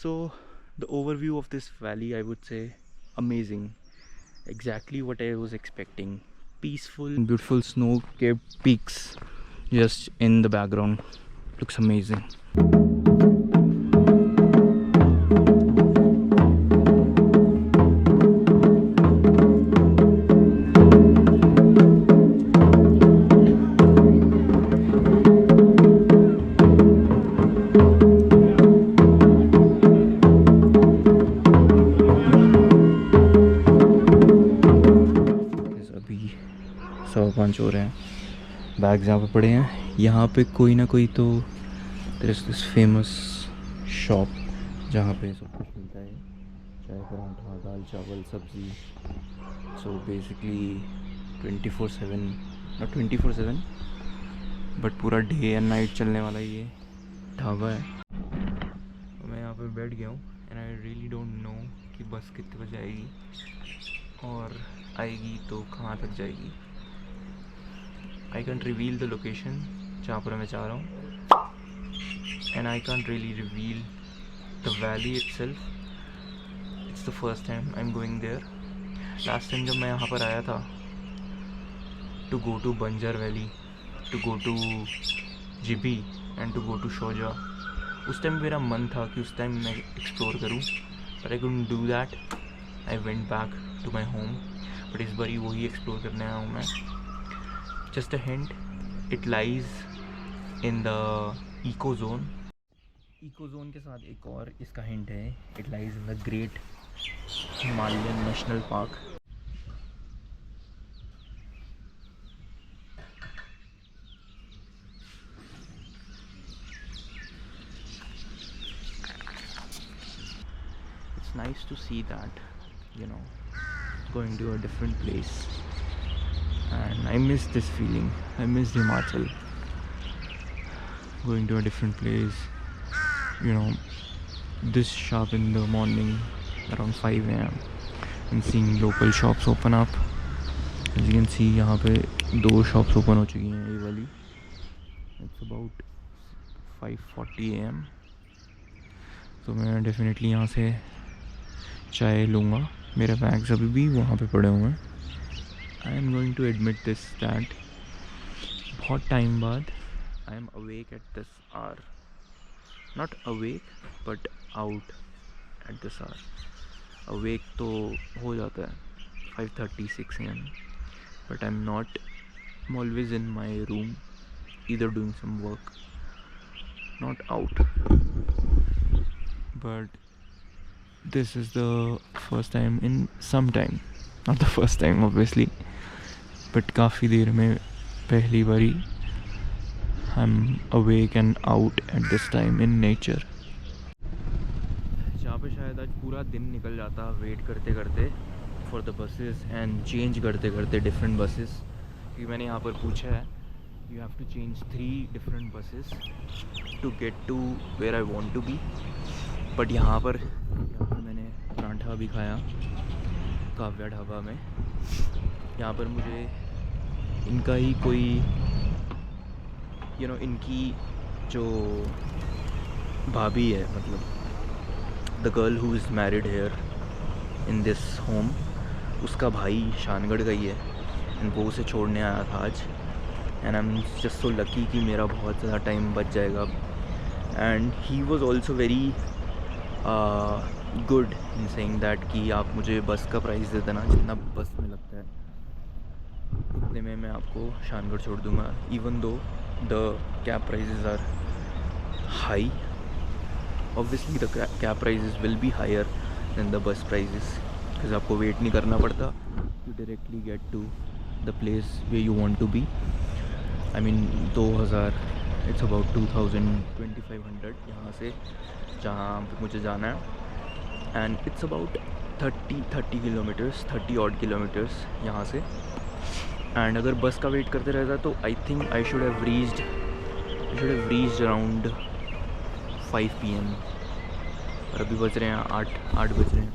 So the overview of this valley, I would say, amazing. Exactly what I was expecting. Peaceful, beautiful snow-capped peaks just in the background. Looks amazing. अभी 5:15 हो रहे हैं. Bags यहाँ पे पड़े हैं. यहाँ पे कोई ना कोई तो there is this famous shop जहाँ पे सब कुछ मिलता है. चाय, पराठा, दाल, चावल, सब्ज़ी. सो बेसिकली 24/7, नॉट 24/7 बट पूरा डे एंड नाइट चलने वाला ये ढाबा है. तो मैं यहाँ पे बैठ गया हूँ and I really don't know कि बस कितने बजे आएगी और आएगी तो कहाँ तक जाएगी. I can't reveal the location जहाँ पर मैं जा रहा हूँ and I can't really reveal the valley itself. It's the first time I am going there. Last time जब मैं यहाँ पर आया था to go to Banjar valley, to go to Jibhi and to go to Shoja, उस टाइम मेरा मन था कि उस टाइम मैं एक्सप्लोर करूँ but I couldn't do that. I went back to my home. But इस बार वही एक्सप्लोर करने आया हूँ मैं. Just a hint, it lies in the eco zone. Eco zone के साथ एक और इसका हिंट है, it lies in the Great Himalayan National Park. It's nice to see that, going to a different place. And I miss this feeling. I miss Himachal. Going to a different place, this sharp in the morning, around 5 a.m. and seeing local shops open up. As you can see, यहाँ पे 2 shops open हो चुकी हैं ये वाली. It's about 5:40 a.m. तो मैं definitely यहाँ से चाय लूँगा. मेरे बैग्स अभी भी वहाँ पे पड़े हुए हैं. I am going to admit this that बहुत टाइम बाद I am awake at this hour. Not awake but out at this hour. Awake तो हो जाता है 5:36 a.m. But I am not. I am always in my room either doing some work, not out. But this is the first time in some time, not the first time obviously, but काफ़ी देर में पहली बारी I'm awake and out at this time in nature. जहाँ पे शायद आज पूरा दिन निकल जाता वेट करते करते for the buses and change करते करते different buses. क्योंकि मैंने यहाँ पर पूछा है you have to change 3 different buses to get to where I want to be. But यहाँ पर मैंने पराठा भी खाया काव्या ढाबा में. यहाँ पर मुझे इनका ही कोई इनकी जो भाभी है, मतलब the girl who is married here in this home, उसका भाई शानगढ़ का ही है एंड वो उसे छोड़ने आया था आज. And I am just so lucky कि मेरा बहुत ज़्यादा टाइम बच जाएगा. And he was also very good in saying that कि आप मुझे बस का प्राइस दे देना, जितना बस में लगता है उतने में मैं आपको शानगढ़ छोड़ दूँगा. Even though the cab prices are high. Obviously the cab prices will be higher than the bus prices because आपको वेट नहीं करना पड़ता. You directly get to the place way you want to be. I mean 2000, it's about 2500 यहाँ से जहाँ पे मुझे जाना है. And it's about 30 kilometres, 30 odd kilometres यहाँ से. एंड अगर बस का वेट करते रहता तो I think I should have reached around 5 PM. और अभी बज रहे हैं 8 बज रहे हैं.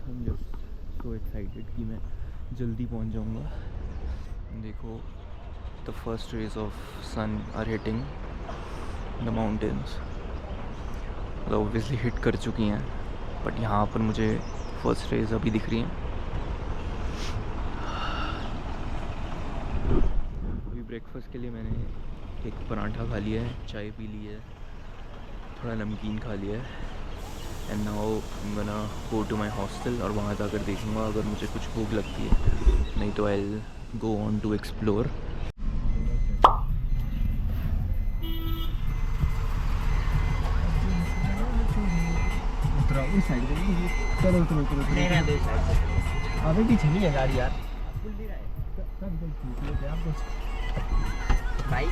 I'm just so excited कि मैं जल्दी पहुँच जाऊँगा. देखो, the first rays of sun are hitting the mountains. मतलब ऑब्वियसली हिट कर चुकी हैं, बट यहाँ पर मुझे फर्स्ट रेज अभी दिख रही हैं। अभी ब्रेकफास्ट के लिए मैंने एक पराठा खा लिया है, चाय पी ली है, थोड़ा नमकीन खा लिया है। And now I am gonna go to my hostel और वहाँ जाकर देखूँगा अगर मुझे कुछ भूख लगती है, नहीं तो I will go on to explore. अभी पीछे नहीं है गाड़ी यार भाई।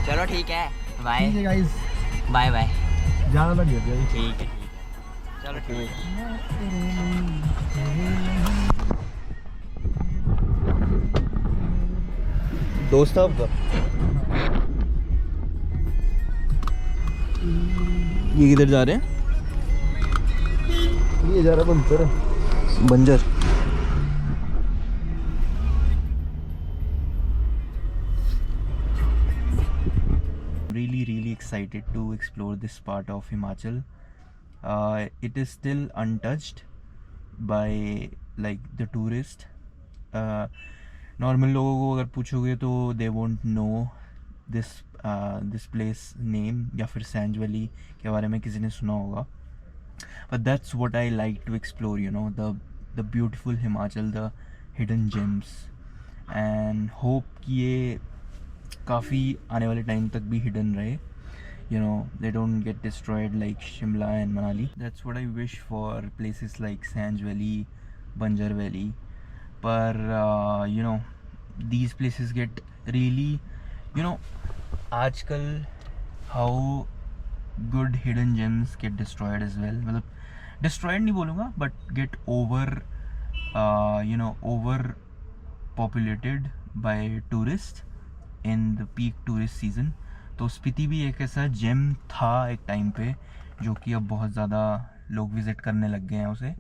चलो ठीक है, बाय गाइस, बाय बाय। ज़्यादा लग गया, ठीक है चलो ठीक है। दोस्त आपका ये किधर जा रहे हैं? ये जा रहा बंजर बंजर। Really excited to explore this part of Himachal. It is still untouched by like the tourist. Normal लोगों को अगर पूछोगे तो they won't know this place name, या फिर सैंज वैली के बारे में किसी ने सुना होगा। But that's what I like to explore, you know, the beautiful Himachal, the hidden gems, and hope कि ये काफ़ी आने वाले टाइम तक भी हिडन रहे, you know, they don't get destroyed like Shimla and Manali. That's what I wish for places like Sanj Valley, Banjar Valley. But you know, these places get really, you know, आजकल how good hidden gems get destroyed as well. मतलब destroyed नहीं बोलूँगा, but get over you know, over populated by tourists in the peak tourist season. तो स्पीति भी एक ऐसा GeM था एक टाइम पे, जो कि अब बहुत ज़्यादा लोग विज़िट करने लग गए हैं उसे।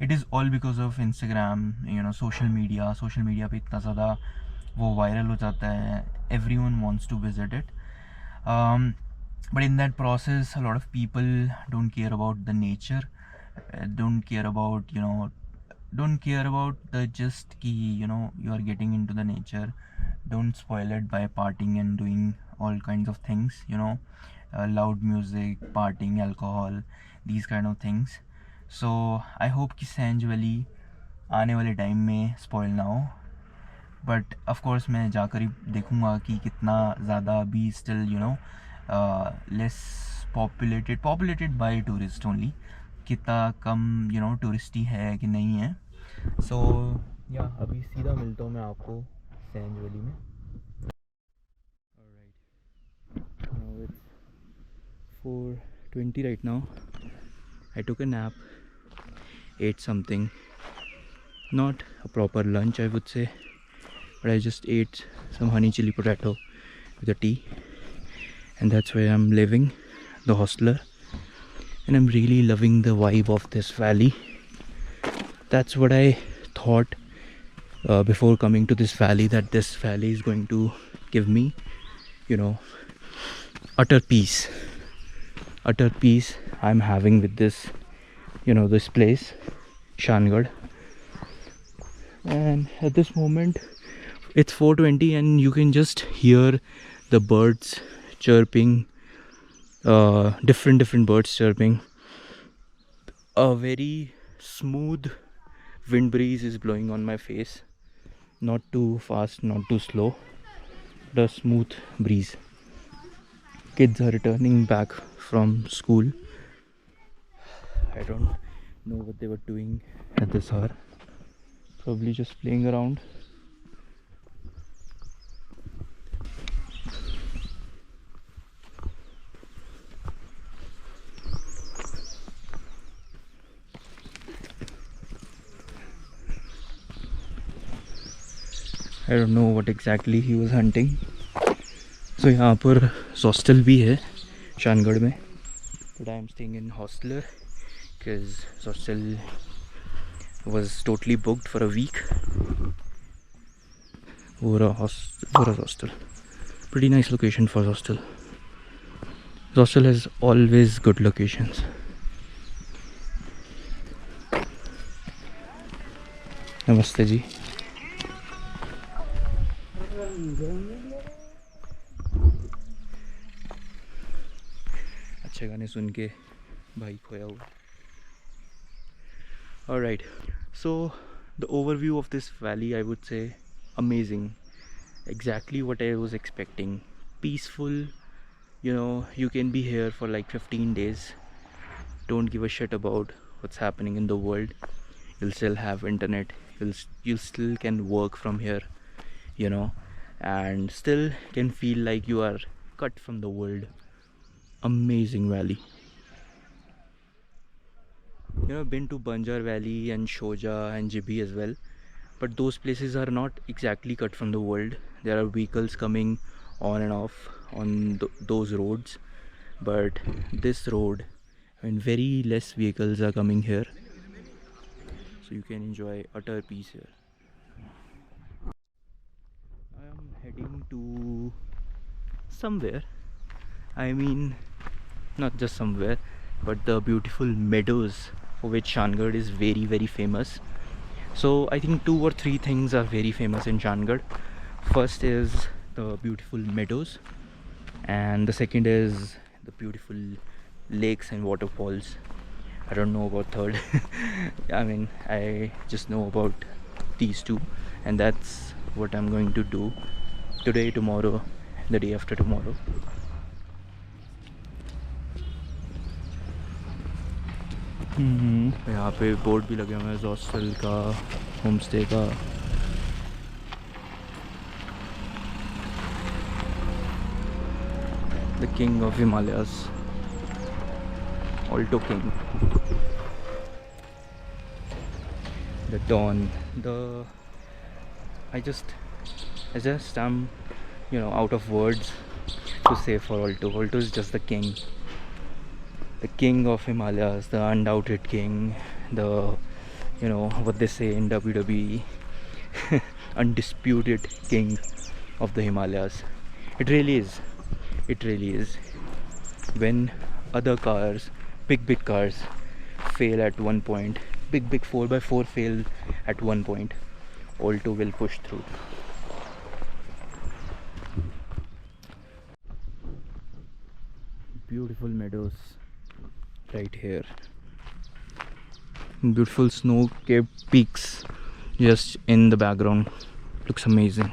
It is all because of Instagram, you know, social media पे इतना ज़्यादा वो वायरल हो जाता है, everyone wants to visit it, but in that process a lot of people don't care about the nature, don't care about, you know, don't care about the just ki, you know, you are getting into the nature. Don't spoil it by partying and doing all kinds of things, you know, loud music, partying, alcohol, these kind of things. So I hope कि Sainj valley आने वाले time में spoil ना हो, but of course मैं जाकर ही देखूँगा कि कितना ज़्यादा अभी still, you know, less populated by tourists only, कितना कम, you know, टूरिस्टी है कि नहीं है। सो या अभी सीधा मिलता हूँ मैं आपको सैंज वैली में। Now it's 4:20 right now. I took a nap, ate something, not a proper lunch I would say, but I just ate some honey chili potato with a tea, and that's where I'm living, the hostler, and I'm really loving the vibe of this valley. That's what I thought before coming to this valley, that this valley is going to give me, you know, utter peace I'm having with this, you know, this place Shangad. And at this moment it's 4:20 and you can just hear the birds chirping, different birds chirping. A very smooth wind breeze is blowing on my face, not too fast, not too slow, but a smooth breeze. Kids are returning back from school. I don't know what they were doing at this hour, probably just playing around. I don't know what exactly he was hunting. So यहाँ पर hostel भी है शानगढ़ में, but I am staying in hostler because hostel was totally booked for a week. Vora's hostel. Pretty nice location for hostel. This hostel has always good locations. नमस्ते जी. अच्छे गाने सुन के भाई खोया हुआ. Alright, so the overview of this valley, I would say amazing. Exactly what I was expecting. Peaceful, you know, you can be here for like 15 days. Don't give a shit about what's happening in the world. You'll still have internet. You still can work from here, you know, and still can feel like you are cut from the world. Amazing valley. You know, been to Banjar Valley and Shoja and Jibi as well, but those places are not exactly cut from the world. There are vehicles coming on and off on those roads, but this road, I mean, very less vehicles are coming here, so you can enjoy utter peace here. I am heading to somewhere, I mean, not just somewhere, but the beautiful meadows for which Shangarh is very, very famous. So I think 2 or 3 things are very famous in Shangarh. First is the beautiful meadows, and the second is the beautiful lakes and waterfalls. I don't know about third. I mean, I just know about these 2, and that's what I'm going to do today, tomorrow, the day after tomorrow. यहाँ पे board भी लगे हुए हैं hostel का, home stay का. The king of Himalayas, Alto King. The dawn, I just am, you know, out of words to say for Alto. Alto is just the king. The king of Himalayas, the undoubted king, the, you know, what they say in WWE, undisputed king of the Himalayas. It really is. It really is. When other cars, big cars, fail at one point, big 4x4 fail at one point, Alto will push through. Beautiful meadows right here. Beautiful snow-capped peaks just in the background. Looks amazing.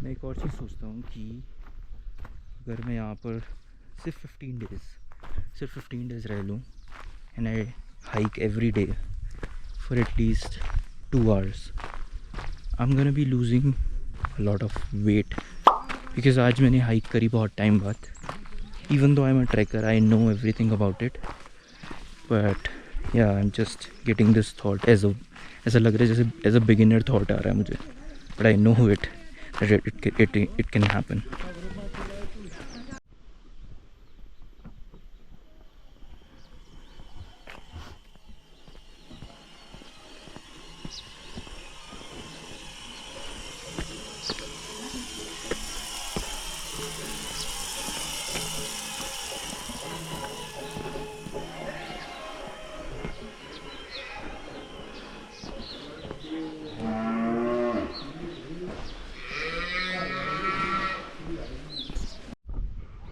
मैं एक और चीज़ सोचता हूँ कि अगर मैं यहाँ पर सिर्फ 15 days रह लूँ and I hike every day for at least 2 hours, I'm gonna be losing a lot of weight, because आज मैंने हाइक करी बहुत टाइम बाद. Even though I'm a trekker, I know everything about it, but yeah, I'm just getting this thought ऐसा लग रहा है जैसे as a beginner thought आ रहा है मुझे, but I know it that it can happen.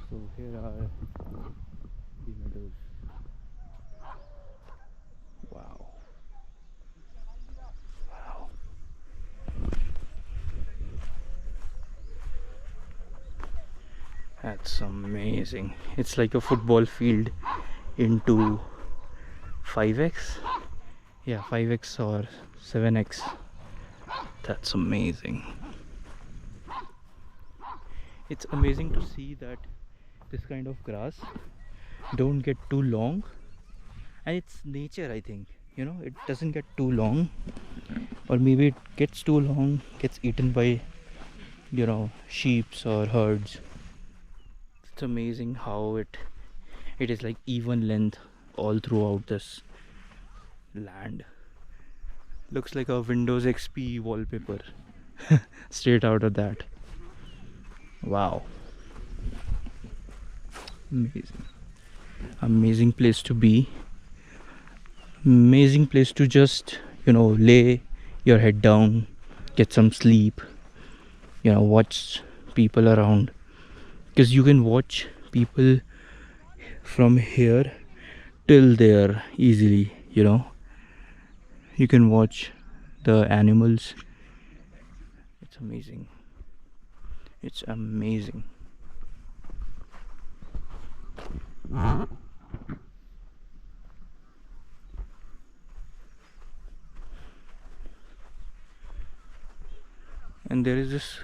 So here are the meadows. Wow. That's amazing. It's like a football field into 5x. Yeah, 5x or 7x. That's amazing. It's amazing to see that this kind of grass don't get too long, and it's nature, I think, you know, it doesn't get too long, or maybe it gets too long, gets eaten by, you know, sheep or herds. It's amazing how it It is like even length all throughout this land. Looks like a Windows XP wallpaper straight out of that. Wow. Amazing place to be. Amazing place to just, lay your head down, get some sleep, watch people around, because you can watch people from here till there easily. You can watch the animals. It's amazing. It's amazing. And there is this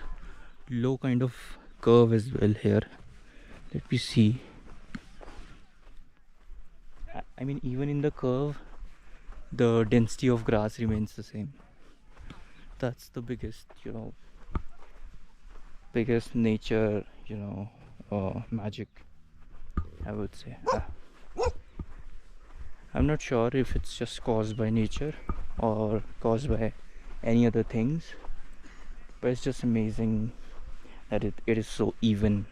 low kind of curve as well here. Let me see. I mean, even in the curve, the density of grass remains the same. That's the biggest nature, magic, I would say. I'm not sure if it's just caused by nature or caused by any other things, but it's just amazing that it is so even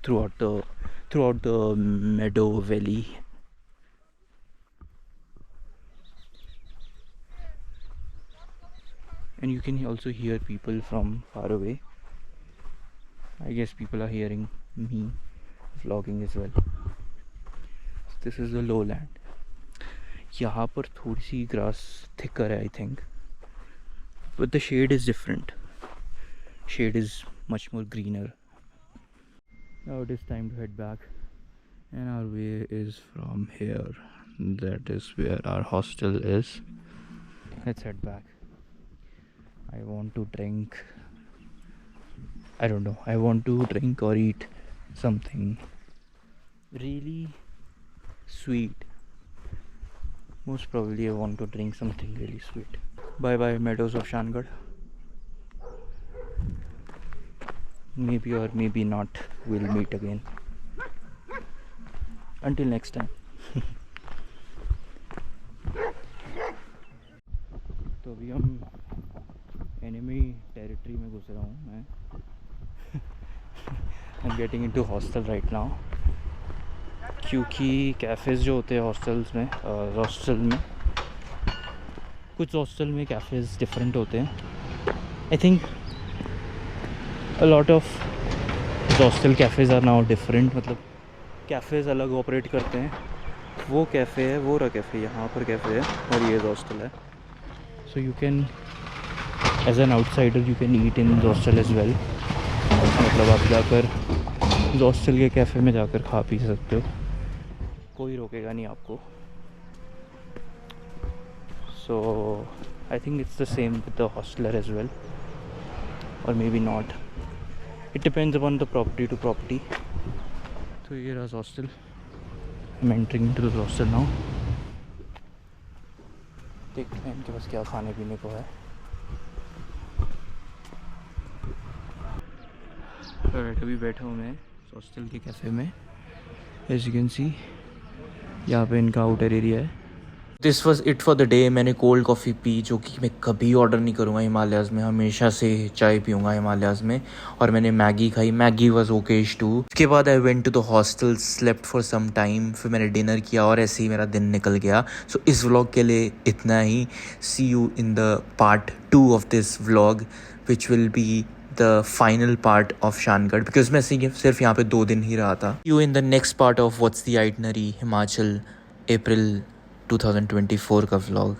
throughout the meadow valley. And you can also hear people from far away. I guess people are hearing me vlogging as well. So this is the lowland. यहाँ पर थोड़ी सी grass thicker है, I think, but the shade is different. Shade is much more greener. Now it is time to head back, and our way is from here. That is where our hostel is. Let's head back. I want to drink. I don't know. I want to drink or eat something really sweet. Most probably I want to drink something really sweet. Bye bye meadows of Shangarh. Maybe or maybe not, we'll meet again. Until next time. तो अभी हम enemy territory में घुस रहा हूँ मैं. I'm getting into hostel right now. क्योंकि cafes जो होते हैं हॉस्टल में कुछ हॉस्टल में कैफ़ेज़ डिफरेंट होते हैं. I think a lot of hostel cafes are now different. मतलब कैफ़ेज़ अलग ऑपरेट करते हैं. वो कैफ़े है, वो रहा कैफ़े, यहाँ पर कैफ़े है और ये हॉस्टल है. So you can, as an outsider, you can eat in the hostel as well. मतलब आप जाकर हॉस्टल के कैफ़े में जाकर खा पी सकते हो, कोई रोकेगा नहीं आपको. So I think it's the same with the hostler as well, or maybe not. It depends upon the property to property. So here is hostel. I'm entering into the hostel now. देखते हैं इनके पास क्या खाने पीने को है. अभी बैठा हूँ मैं हॉस्टल के कैफ़े में. As you can see, यहाँ पे इनका आउटर एरिया है. This was it for the day. मैंने कोल्ड कॉफ़ी पी, जो कि मैं कभी ऑर्डर नहीं करूँगा हिमालयाज़ में. हमेशा से चाय पीऊँगा हिमालयाज़ में. और मैंने मैगी खाई. Maggi was okayish too. उसके बाद I went to the hostel, slept for some time. फिर मैंने डिनर किया और ऐसे ही मेरा दिन निकल गया. सो इस व्लॉग के लिए इतना ही. See you in the part 2 of this vlog, which will be the final part of Shangarh, because मैं सिर्फ यहाँ पे 2 दिन ही रहा था. You in the next part of What's the Itinerary Himachal April 2024 का vlog.